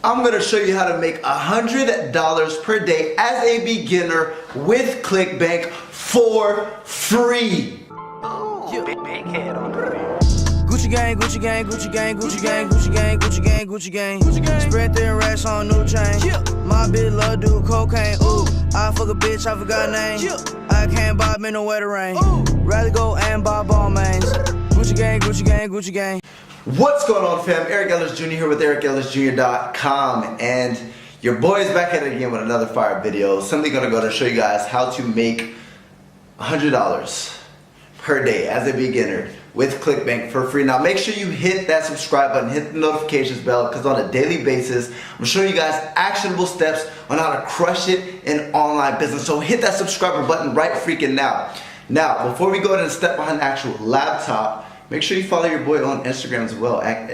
I'm gonna show you how to make $100 per day as a beginner with Clickbank for free. Big head on the Gucci gang, Gucci gang, Gucci gang, Gucci gang, Gucci gang, Gucci gang, Gucci gang, Gucci gang. Spread thin racks on new chain. My bitch love do cocaine. Ooh, I fuck a bitch, I forgot her name. I can't buy me no wetter rain. Rather go and buy ball mains. Gucci gang, Gucci gang, Gucci gang. What's going on, fam? Eric Ellis Jr. here with EricEllisJr.com, and your boy is back at it again with another fire video. Simply gonna go to show you guys how to make $100 per day as a beginner with Clickbank for free. Now make sure you hit that subscribe button, hit the notifications bell, because on a daily basis I'm showing you guys actionable steps on how to crush it in online business. So hit that subscriber button right freaking now. Now before we go ahead and step behind the actual laptop, make sure you follow your boy on Instagram as well. That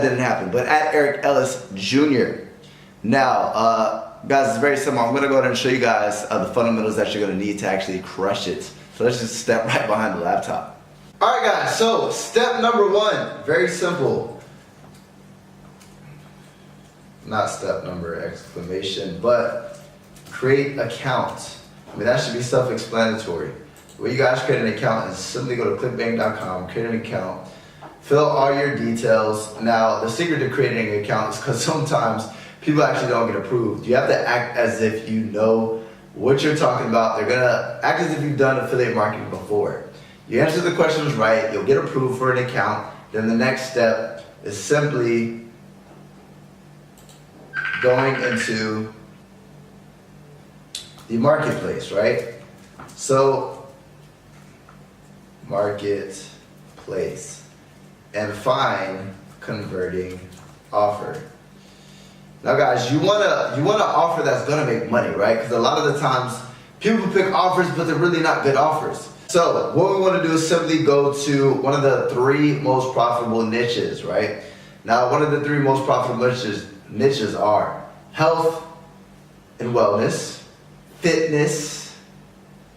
didn't happen, but at Eric Ellis Jr. Now, guys, it's very simple. I'm going to go ahead and show you guys the fundamentals that you're going to need to actually crush it. So let's just step right behind the laptop. Alright guys, so step number one, very simple. Not step number exclamation, but create account. I mean, that should be self-explanatory. The way you guys create an account is simply go to clickbank.com, create an account, fill all your details. Now, the secret to creating an account is because sometimes people actually don't get approved. You have to act as if you know what you're talking about. They're gonna act as if you've done affiliate marketing before. You answer the questions right, you'll get approved for an account. Then the next step is simply going into the marketplace, right? So, marketplace, and find converting offer. Now guys, you want an offer that's gonna make money, right? Because a lot of the times people pick offers, but they're really not good offers. So what we want to do is simply go to one of the 3 most profitable niches, right? Now, one of the 3 most profitable niches are health and wellness, fitness,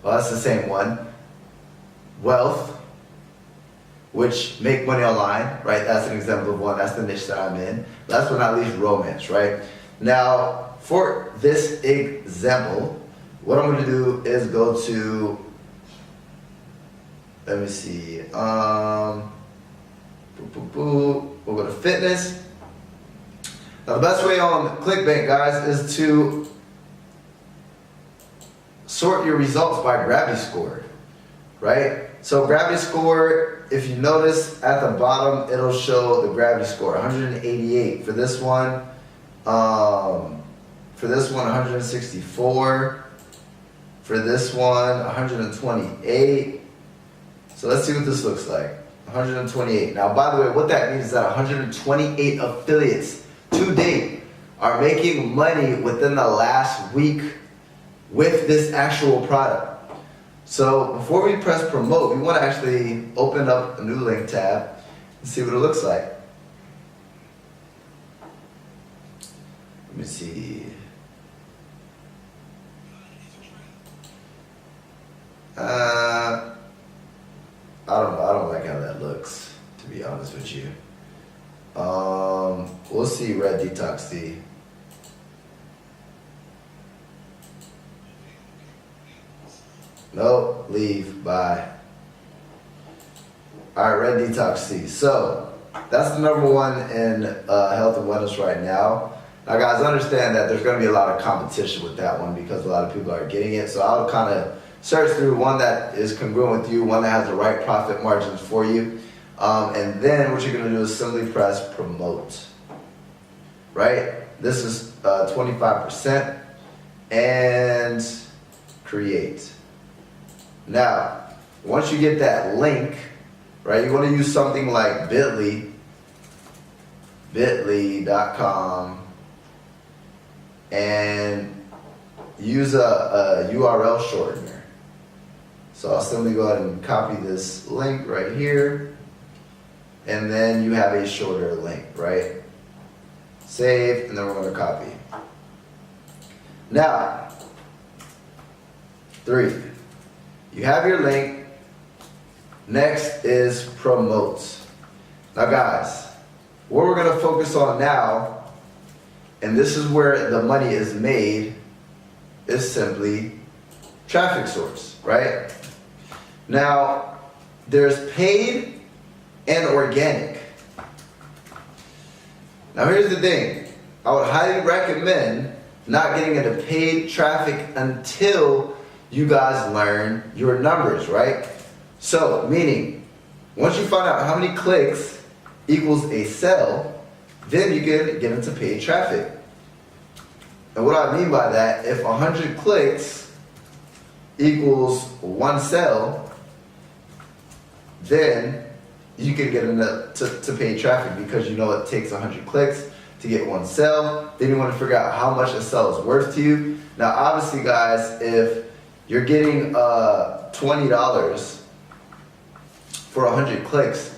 well, that's the same one, wealth, which make money online, right? That's an example of one. That's the niche that I'm in. Last but not least, romance, right? Now, for this example, what I'm going to do is go to, let me see, we'll go to fitness. Now, the best way on Clickbank, guys, is to sort your results by gravity score, right? So gravity score, if you notice at the bottom, it'll show the gravity score, 188. For this one, 164. For this one, 128. So let's see what this looks like. 128. Now, by the way, what that means is that 128 affiliates to date are making money within the last week with this actual product. So before we press promote, we want to actually open up a new link tab and see what it looks like. Let me see. I don't know. I don't like how that looks, to be honest with you. We'll see Red Detox D. Nope, leave, bye. Alright, Red Detox C. So, that's the number 1 in health and wellness right now. Now guys, understand that there's going to be a lot of competition with that one because a lot of people are getting it. So I'll kind of search through one that is congruent with you, one that has the right profit margins for you. And then what you're going to do is simply press promote. Right? This is 25%. And create. Now, once you get that link, right, you want to use something like bit.ly.com, and use a URL shortener. So I'll simply go ahead and copy this link right here, and then you have a shorter link, right? Save, and then we're going to copy. Now, 3. You have your link. Next is promote. Now guys, what we're gonna focus on now, and this is where the money is made, is simply traffic source, right? Now, there's paid and organic. Now here's the thing, I would highly recommend not getting into paid traffic until you guys learn your numbers, right? So, meaning, once you find out how many clicks equals a sell, then you can get into paid traffic. And what I mean by that, if 100 clicks equals one sell, then you can get into paid traffic because you know it takes 100 clicks to get one sell. Then you want to figure out how much a sell is worth to you. Now, obviously, guys, if you're getting $20 for 100 clicks,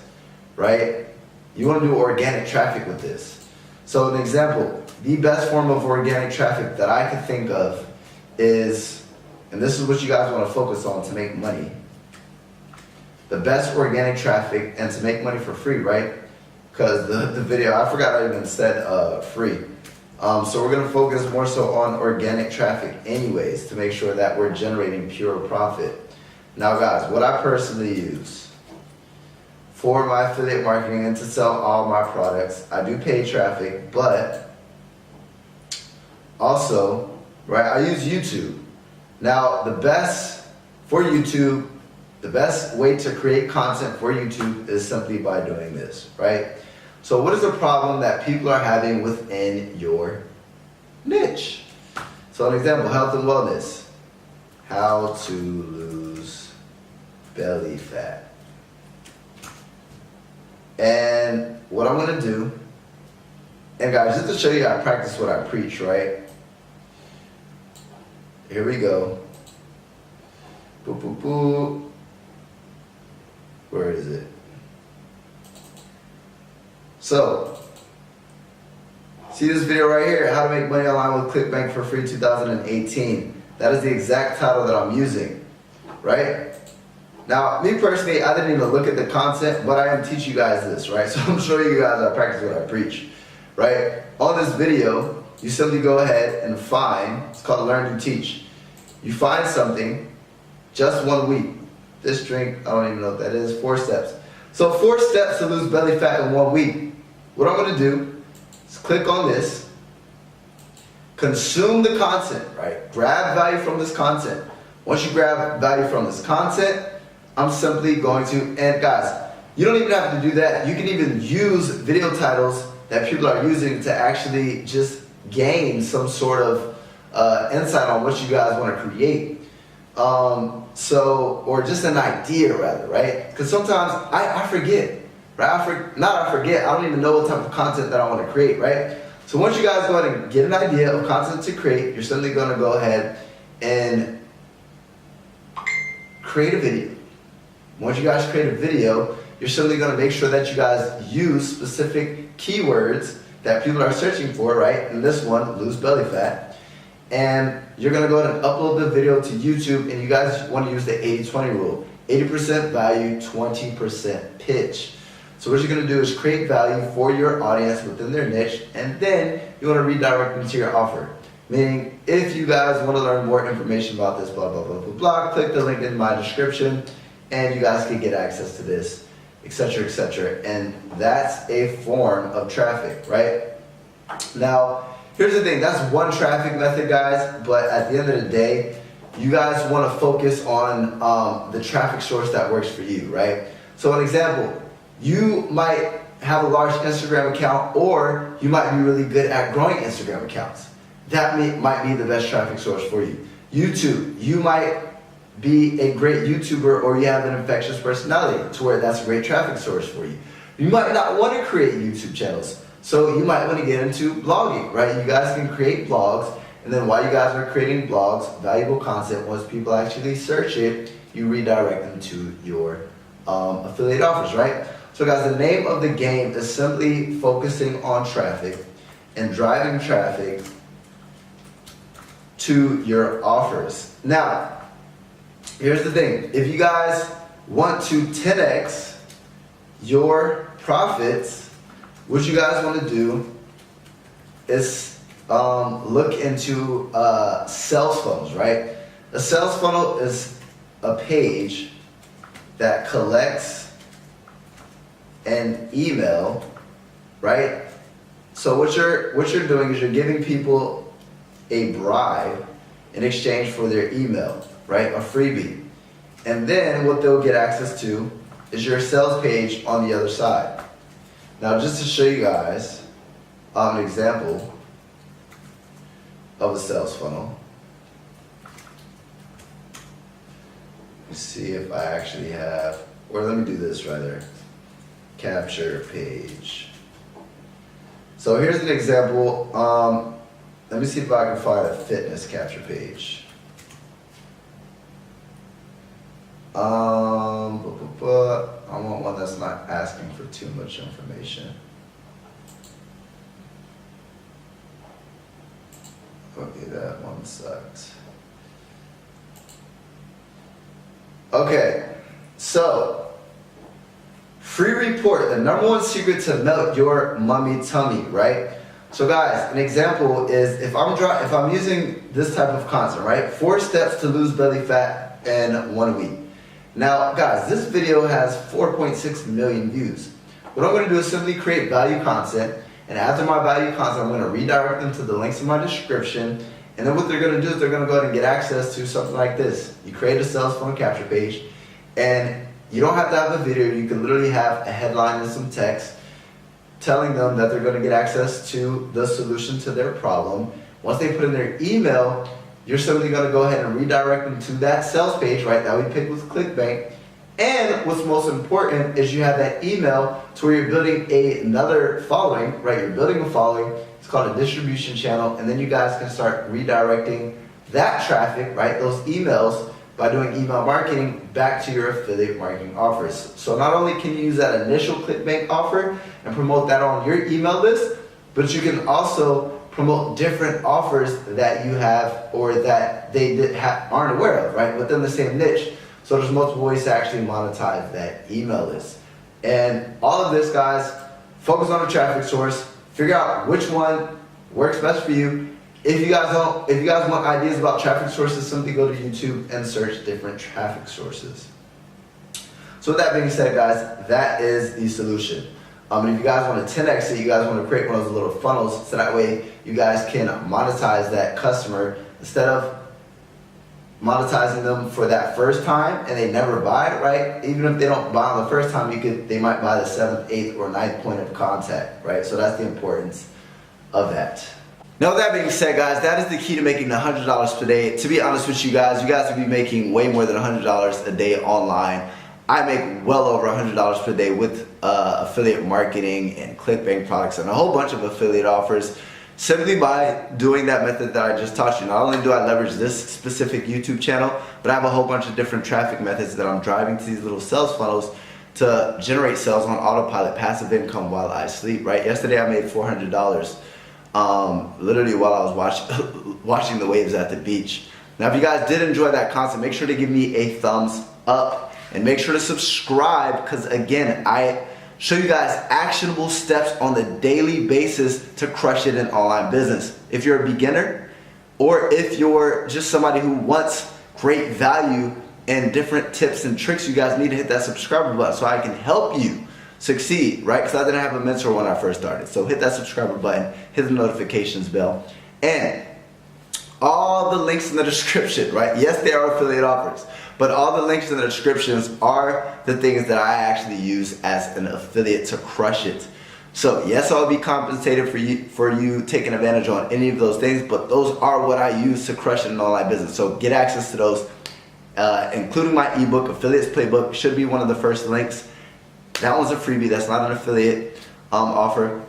right? You want to do organic traffic with this. So, an example, the best form of organic traffic that I can think of is, and this is what you guys want to focus on to make money. The best organic traffic and to make money for free, right? Because the video, I forgot I even said free. So we're going to focus more so on organic traffic anyways to make sure that we're generating pure profit. Now guys, what I personally use for my affiliate marketing and to sell all my products, I do paid traffic, but also, right, I use YouTube. Now the best for YouTube, the best way to create content for YouTube is simply by doing this, right? So what is the problem that people are having within your niche? So an example, health and wellness. How to lose belly fat. And what I'm gonna do, and guys, just to show you I practice what I preach, right? Here we go. Boop, boop, boop. Where is it? So, see this video right here, how to make money online with Clickbank for free 2018. That is the exact title that I'm using, right? Now, me personally, I didn't even look at the content, but I am teaching you guys this, right? So I'm showing you guys I practice what I preach, right? On this video, you simply go ahead and find, it's called Learn to Teach. You find something, just 1 week. This drink, I don't even know what that is, 4 steps. So 4 steps to lose belly fat in 1 week. What I'm gonna do is click on this, consume the content, right? Grab value from this content. Once you grab value from this content, I'm simply going to, and guys, you don't even have to do that. You can even use video titles that people are using to actually just gain some sort of insight on what you guys want to create. Or just an idea rather, right? Because sometimes I forget, right? I forget, I don't even know what type of content that I want to create, right? So once you guys go ahead and get an idea of content to create, you're simply going to go ahead and create a video. Once you guys create a video, you're simply going to make sure that you guys use specific keywords that people are searching for, right? In this one, lose belly fat. And you're going to go ahead and upload the video to YouTube, and you guys want to use the 80-20 rule. 80% value, 20% pitch. So what you're going to do is create value for your audience within their niche, and then you want to redirect them to your offer. Meaning, if you guys want to learn more information about this, blah, blah, blah, blah, blah, click the link in my description, and you guys can get access to this, etc., etc. And that's a form of traffic, right? Now, here's the thing, that's one traffic method, guys, but at the end of the day, you guys want to focus on the traffic source that works for you, right? So an example, you might have a large Instagram account, or you might be really good at growing Instagram accounts. That might be the best traffic source for you. YouTube, you might be a great YouTuber, or you have an infectious personality to where that's a great traffic source for you. You might not want to create YouTube channels, so you might want to get into blogging, right? You guys can create blogs, and then while you guys are creating blogs, valuable content, once people actually search it, you redirect them to your affiliate offers, right? So guys, the name of the game is simply focusing on traffic and driving traffic to your offers. Now, here's the thing. If you guys want to 10x your profits what you guys want to do is look into sales funnels, right? A sales funnel is a page that collects an email, right? So what you're doing is you're giving people a bribe in exchange for their email, right? A freebie. And then what they'll get access to is your sales page on the other side. Now, just to show you guys an example of a sales funnel. Let's see if I actually have, or let me do this rather. Capture page. So here's an example. Let me see if I can find a fitness capture page. I want one that's not asking for too much information. Okay, that one sucks. Okay, so free report, the number one secret to melt your mummy tummy, right? So guys, an example is if I'm using this type of content, right? 4 steps to lose belly fat in 1 week. Now, guys, this video has 4.6 million views. What I'm going to do is simply create value content, and after my value content, I'm going to redirect them to the links in my description, and then what they're going to do is they're going to go ahead and get access to something like this. You create a sales funnel capture page, and you don't have to have a video. You can literally have a headline and some text telling them that they're going to get access to the solution to their problem. Once they put in their email, you're simply going to go ahead and redirect them to that sales page, right, that we picked with Clickbank. And what's most important is you have that email to where you're building another following, right? You're building a following. It's called a distribution channel. And then you guys can start redirecting that traffic, right, those emails, by doing email marketing back to your affiliate marketing offers. So not only can you use that initial Clickbank offer and promote that on your email list, but you can also promote different offers that you have or that they aren't aware of, right, within the same niche. So there's multiple ways to actually monetize that email list. And all of this, guys, focus on the traffic source, figure out which one works best for you. If you guys want ideas about traffic sources, simply go to YouTube and search different traffic sources. So with that being said, guys, that is the solution. And if you guys want to 10x it, you guys want to create one of those little funnels so that way you guys can monetize that customer instead of monetizing them for that first time and they never buy, right? Even if they don't buy on the first time, they might buy the 7th, 8th, or 9th point of contact, right? So that's the importance of that. Now with that being said, guys, that is the key to making $100 per day. To be honest with you guys will be making way more than $100 a day online. I make well over $100 per day with affiliate marketing and Clickbank products and a whole bunch of affiliate offers simply by doing that method that I just taught you. Not only do I leverage this specific YouTube channel, but I have a whole bunch of different traffic methods that I'm driving to these little sales funnels to generate sales on autopilot, passive income while I sleep, right? Yesterday I made $400 literally while I was watching the waves at the beach. Now if you guys did enjoy that content, make sure to give me a thumbs up. And make sure to subscribe because, again, I show you guys actionable steps on the daily basis to crush it in online business. If you're a beginner or if you're just somebody who wants great value and different tips and tricks, you guys need to hit that subscriber button so I can help you succeed, right? Because I didn't have a mentor when I first started. So hit that subscriber button, hit the notifications bell, and all the links in the description, right? Yes, they are affiliate offers, but all the links in the descriptions are the things that I actually use as an affiliate to crush it. So yes, I'll be compensated for you taking advantage on any of those things, but those are what I use to crush it in online business. So get access to those, including my ebook, Affiliates Playbook, should be one of the first links. That one's a freebie, that's not an affiliate offer.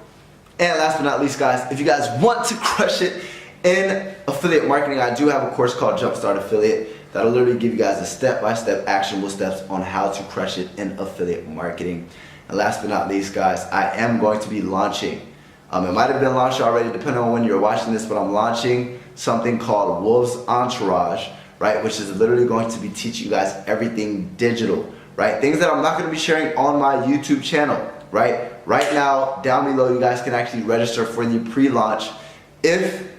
And last but not least, guys, if you guys want to crush it in affiliate marketing, I do have a course called Jumpstart Affiliate that'll literally give you guys a step-by-step actionable steps on how to crush it in affiliate marketing. And last but not least, guys, I am going to be launching, it might have been launched already depending on when you're watching this, but I'm launching something called Wolves Entourage, right, which is literally going to be teaching you guys everything digital, right, things that I'm not going to be sharing on my YouTube channel, right, Right now, down below, you guys can actually register for the pre-launch. If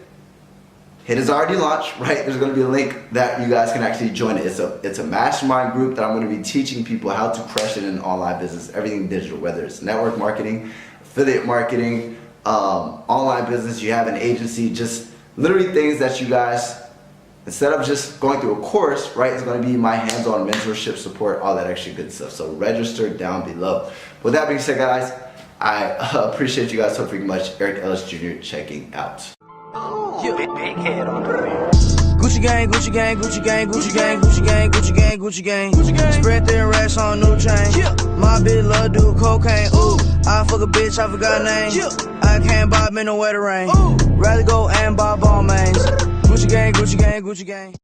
it is already launched, right, there's going to be a link that you guys can actually join it. It's a mastermind group that I'm going to be teaching people how to crush it in online business, everything digital, whether it's network marketing, affiliate marketing, online business, you have an agency, just literally things that you guys, instead of just going through a course, right, it's going to be my hands-on mentorship, support, all that extra good stuff. So register down below. With that being said, guys, I appreciate you guys so freaking much. Eric Ellis Jr. checking out. Big head on the rim. Gucci gang, Gucci gang, Gucci gang, Gucci gang, Gucci gang, Gucci gang, Gucci gang. Spread thin racks on new chain. My bitch love do cocaine. Ooh, I fuck a bitch, I forgot name. I can't buy me no wetter rain. Rather go and buy ball mains. Gucci gang, Gucci gang, Gucci gang.